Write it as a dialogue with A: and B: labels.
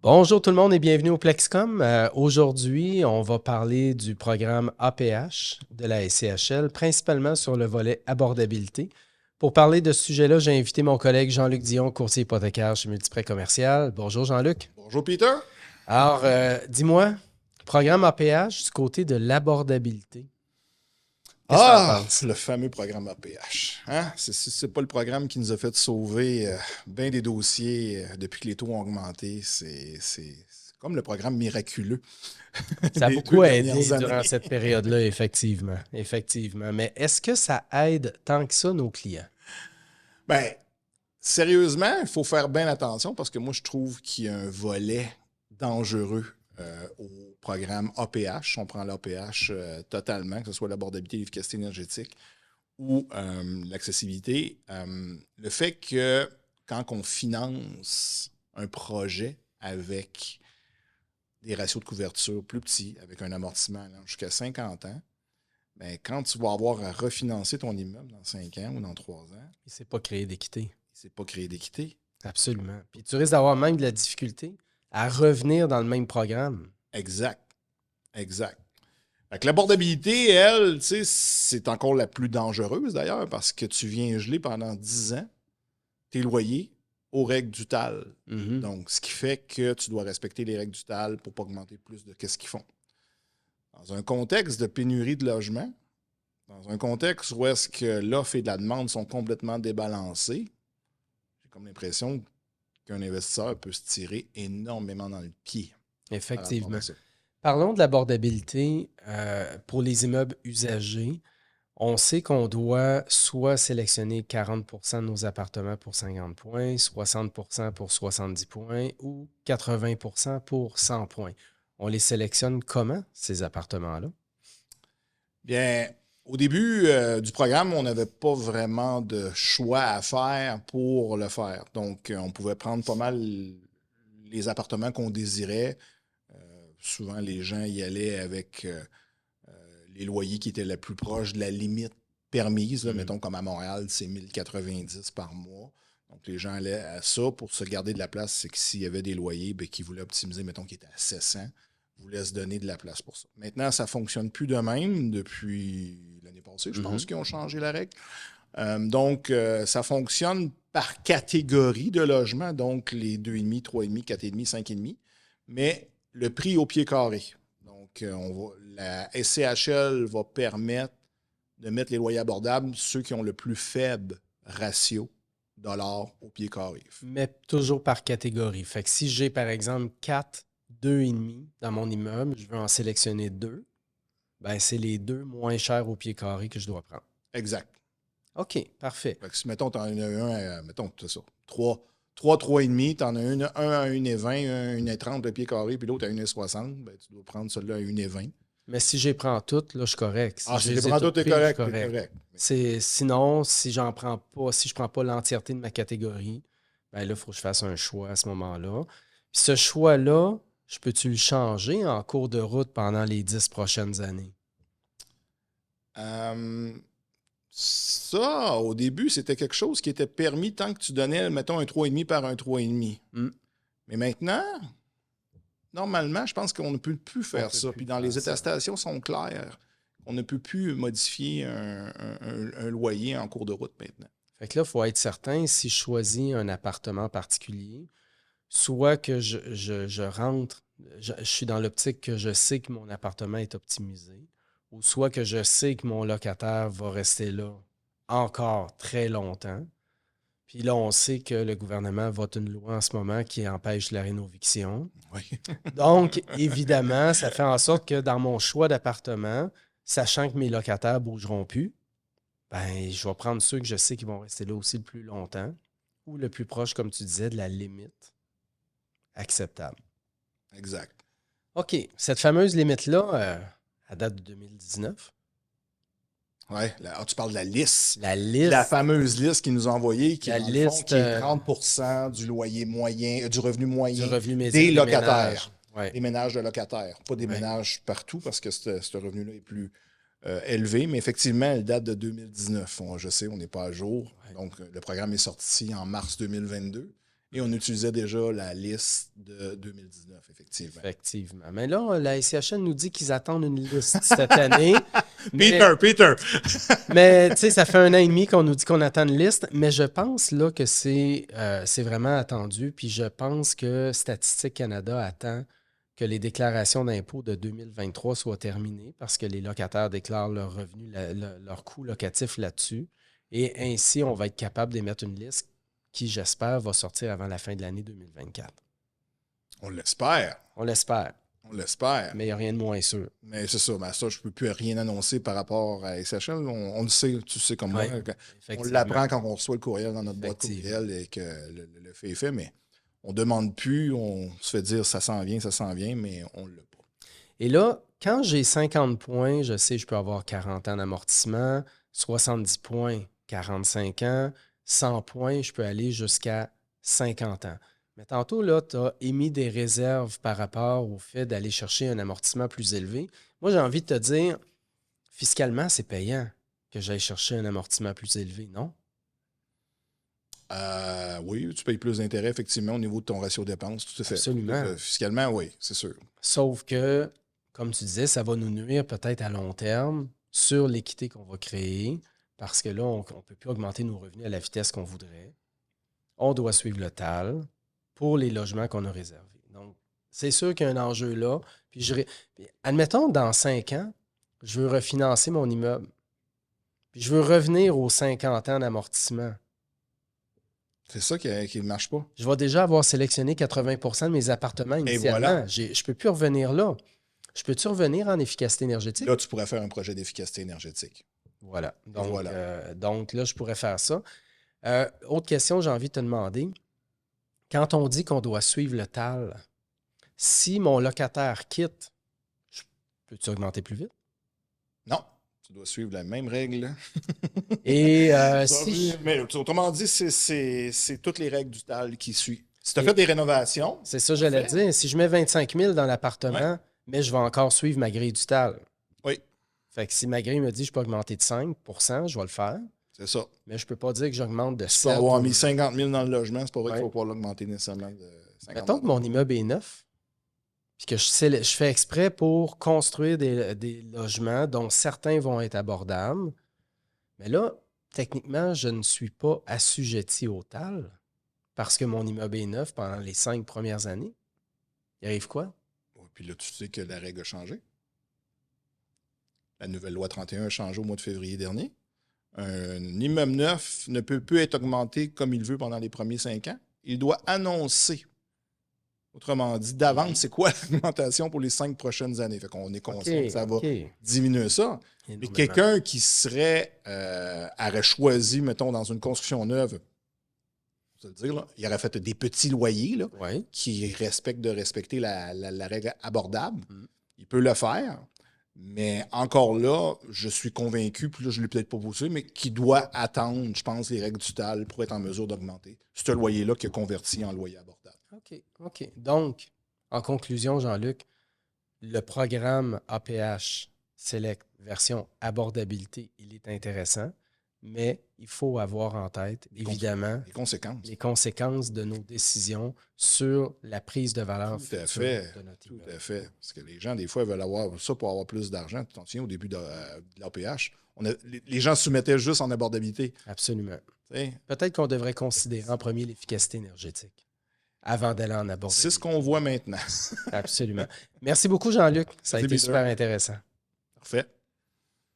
A: Bonjour tout le monde et bienvenue au Plexcom. Aujourd'hui, on va parler du programme APH de la SCHL, principalement sur le volet abordabilité. Pour parler de ce sujet-là, j'ai invité mon collègue Jean-Luc Dion, courtier hypothécaire chez Multiprêt Commercial. Bonjour Jean-Luc.
B: Bonjour Peter.
A: Alors, dis-moi, programme APH du côté de l'abordabilité, qu'est-ce que tu en penses?
B: Le fameux programme APH. Hein? C'est pas le programme qui nous a fait sauver bien des dossiers depuis que les taux ont augmenté. C'est comme le programme miraculeux
A: Ça a
B: des deux
A: beaucoup
B: dernières
A: aidé durant
B: années.
A: cette période-là, effectivement. Effectivement. Mais est-ce que ça aide tant que ça nos clients?
B: Ben, sérieusement, il faut faire bien attention parce que moi, je trouve qu'il y a un volet dangereux au programme APH. On prend l'APH totalement, que ce soit l'abordabilité et l'efficacité énergétique ou l'accessibilité. Le fait que quand on finance un projet avec des ratios de couverture plus petits, avec un amortissement allant jusqu'à 50 ans, ben, quand tu vas avoir à refinancer ton immeuble dans 5 ans ou dans 3 ans,
A: Il ne s'est pas créé d'équité.
B: c'est pas créer d'équité.
A: Absolument. Puis tu risques d'avoir même de la difficulté à revenir dans le même programme.
B: Exact. Exact. Fait que l'abordabilité, elle, tu sais, c'est encore la plus dangereuse d'ailleurs parce que tu viens geler pendant 10 ans tes loyers aux règles du TAL.
A: Mhm.
B: Donc, ce qui fait que tu dois respecter les règles du TAL pour ne pas augmenter plus de qu'est-ce qu'ils font. Dans un contexte de pénurie de logements, dans un contexte où est-ce que l'offre et la demande sont complètement débalancées, j'ai comme l'impression qu'un investisseur peut se tirer énormément dans le pied par rapport
A: Effectivement.
B: à ça.
A: Parlons de l'abordabilité pour les immeubles usagés. On sait qu'on doit soit sélectionner 40 de nos appartements pour 50 points, 60 pour 70 points ou 80 pour 100 points. On les sélectionne comment, ces appartements-là?
B: Bien, au début du programme, on n'avait pas vraiment de choix à faire pour le faire. Donc, on pouvait prendre pas mal les appartements qu'on désirait. Souvent, les gens y allaient avec les loyers qui étaient le plus proches de la limite permise. Là. Mettons comme à Montréal, c'est 1090 par mois. Donc, les gens allaient à ça pour se garder de la place. C'est que s'il y avait des loyers qui voulaient optimiser, mettons, qui étaient à 700, voulaient se donner de la place pour ça. Maintenant, ça ne fonctionne plus de même depuis l'année passée. Je pense qu'ils ont changé la règle. Donc, ça fonctionne par catégorie de logement, donc les 2,5, 3,5, 4,5, 5,5, mais le prix au pied carré. Donc, la SCHL va permettre de mettre les loyers abordables ceux qui ont le plus faible ratio dollars au pied carré.
A: Mais toujours par catégorie. Fait que si j'ai, par exemple, 4, 2,5 dans mon immeuble, je veux en sélectionner 2, ben c'est les 2 moins chers au pied carré que je dois prendre.
B: Exact.
A: OK, parfait.
B: Fait que si, mettons, tu en as un, mettons, c'est ça, 3,5, tu en as un à 1,20, un à 1,30 le pied carré, puis l'autre à 1,60, ben, tu dois prendre celui-là à 1,20.
A: Mais si je les prends toutes, là, je suis correct. Si
B: Ah,
A: je
B: si tu
A: les ai
B: prends tout,
A: toutes
B: t'es
A: prises, je suis
B: correct, t'es
A: correct.
B: correct.
A: Sinon, si j'en prends pas, si je prends pas l'entièreté de ma catégorie, ben là, il faut que je fasse un choix à ce moment-là. Puis ce choix-là, je peux-tu le changer en cours de route pendant les 10 prochaines années?
B: Euh, Ça, au début, c'était quelque chose qui était permis tant que tu donnais, mettons, un 3,5 par un 3,5.
A: Hmm.
B: Mais maintenant, normalement, je pense qu'on ne peut plus
A: On
B: faire
A: peut
B: ça.
A: plus
B: Puis dans
A: faire
B: les
A: ça.
B: attestations sont claires. On ne peut plus modifier un loyer en cours de route maintenant.
A: Fait que là, il faut être certain, si je choisis un appartement particulier, soit que je rentre, je suis dans l'optique que je sais que mon appartement est optimisé, ou soit que je sais que mon locataire va rester là encore très longtemps. Puis là, on sait que le gouvernement vote une loi en ce moment qui empêche la rénoviction.
B: Oui.
A: Donc, évidemment, ça fait en sorte que dans mon choix d'appartement, sachant que mes locataires ne bougeront plus, ben, je vais prendre ceux que je sais qui vont rester là aussi le plus longtemps ou le plus proche, comme tu disais, de la limite acceptable.
B: Exact.
A: OK, cette fameuse limite-là, elle date de 2019.
B: Oui, tu parles de la liste.
A: La
B: La
A: liste,
B: fameuse liste qu'ils nous ont envoyée, qui,
A: la
B: dans le fond,
A: liste
B: qui est 30 du loyer moyen, du revenu
A: du
B: moyen
A: revenu médian
B: des
A: des ménages.
B: locataires.
A: Ouais,
B: Des ménages de locataires. Pas des
A: ouais.
B: ménages partout, parce que ce revenu-là est plus élevé, mais effectivement, elle date de 2019. Je sais, on n'est pas à jour.
A: Ouais.
B: Donc, le programme est sorti en mars 2022. Et on utilisait déjà la liste de 2019, effectivement.
A: Effectivement. Mais là, la SCHL nous dit qu'ils attendent une liste cette année.
B: Peter!
A: Mais tu sais, ça fait 1 an et demi qu'on nous dit qu'on attend une liste, mais je pense là que c'est vraiment attendu. Puis je pense que Statistique Canada attend que les déclarations d'impôts de 2023 soient terminées parce que les locataires déclarent leurs revenus, leur coût locatif là-dessus. Et ainsi, on va être capable d'émettre une liste qui, j'espère, va sortir avant la fin de l'année 2024.
B: On l'espère.
A: On l'espère.
B: On l'espère.
A: Mais il n'y a rien de moins sûr.
B: Mais c'est ça. Mais ça, je ne peux plus rien annoncer par rapport à SHL. On le sait, tu sais comme moi. On l'apprend quand on reçoit le courriel dans notre boîte courriel et que le fait est fait. Mais on ne demande plus. On se fait dire ça s'en vient, mais on ne l'a pas.
A: Et là, quand j'ai 50 points, je sais que je peux avoir 40 ans d'amortissement, 70 points, 45 ans, 100 points, je peux aller jusqu'à 50 ans. Mais tantôt, là, tu as émis des réserves par rapport au fait d'aller chercher un amortissement plus élevé. Moi, j'ai envie de te dire, fiscalement, c'est payant que j'aille chercher un amortissement plus élevé, non?
B: Oui, tu payes plus d'intérêt, effectivement, au niveau de ton ratio dépenses, tout à fait.
A: Absolument.
B: Fiscalement, oui, c'est sûr.
A: Sauf que, comme tu disais, ça va nous nuire peut-être à long terme sur l'équité qu'on va créer, parce que là, on ne peut plus augmenter nos revenus à la vitesse qu'on voudrait. On doit suivre le TAL pour les logements qu'on a réservés. Donc, c'est sûr qu'il y a un enjeu là. Puis, admettons, dans 5 ans, je veux refinancer mon immeuble. Puis, je veux revenir aux 50 ans d'amortissement.
B: C'est ça qui ne marche pas.
A: Je vais déjà avoir sélectionné 80% de mes appartements initialement. Et voilà. Je ne peux plus revenir là. Je peux-tu revenir en efficacité énergétique?
B: Là, tu pourrais faire un projet d'efficacité énergétique.
A: Voilà. Donc là, je pourrais faire ça. Autre question, j'ai envie de te demander. Quand on dit qu'on doit suivre le TAL, si mon locataire quitte, peux-tu augmenter plus vite?
B: Non. Tu dois suivre la même règle.
A: Et
B: Mais autrement dit, c'est toutes les règles du TAL qui suivent. Si tu as fait des rénovations...
A: C'est ça, j'allais dire. Si je mets 25 000 dans l'appartement, mais je vais encore suivre ma grille du TAL.
B: Oui.
A: Fait que si ma grille me dit que je peux augmenter de 5 % je vais le faire.
B: C'est ça.
A: Mais je ne peux pas dire que j'augmente de 7
B: 000. Tu peux avoir mis 50 000 dans le logement, c'est pas vrai qu'il faut pas l'augmenter nécessairement de 50 000.
A: Mettons que mon immeuble est neuf, puis que je fais exprès pour construire des logements dont certains vont être abordables. Mais là, techniquement, je ne suis pas assujetti au TAL parce que mon immeuble est neuf pendant les 5 premières années. Il arrive quoi?
B: Puis là, tu sais que la règle a changé. La nouvelle loi 31 a changé au mois de février dernier. Un immeuble neuf ne peut plus être augmenté comme il veut pendant les premiers 5 ans. Il doit annoncer, autrement dit, d'avance, c'est quoi l'augmentation pour les 5 prochaines années. Fait qu'on est conscient que ça va diminuer ça. Mais quelqu'un qui aurait choisi, mettons, dans une construction neuve, je vais te dire, là, il aurait fait des petits loyers là, qui respecter la règle abordable. Il peut le faire. Mais encore là, je suis convaincu, puis là, je ne l'ai peut-être pas poussé, mais qu'il doit attendre, je pense, les règles du TAL pour être en mesure d'augmenter ce loyer-là qui est converti en loyer abordable.
A: OK. Donc, en conclusion, Jean-Luc, le programme APH Select version abordabilité, il est intéressant, mais il faut avoir en tête, évidemment, les conséquences de nos décisions sur la prise de valeur
B: de notre immeuble. Tout à fait. Parce que les gens, des fois, veulent avoir ça pour avoir plus d'argent. Tu t'en souviens, au début de l'APH, les gens soumettaient juste en abordabilité.
A: Absolument. Peut-être qu'on devrait considérer en premier l'efficacité énergétique avant d'aller en abordabilité.
B: C'est ce qu'on voit maintenant.
A: Absolument. Merci beaucoup, Jean-Luc. Ça a été super intéressant.
B: Parfait.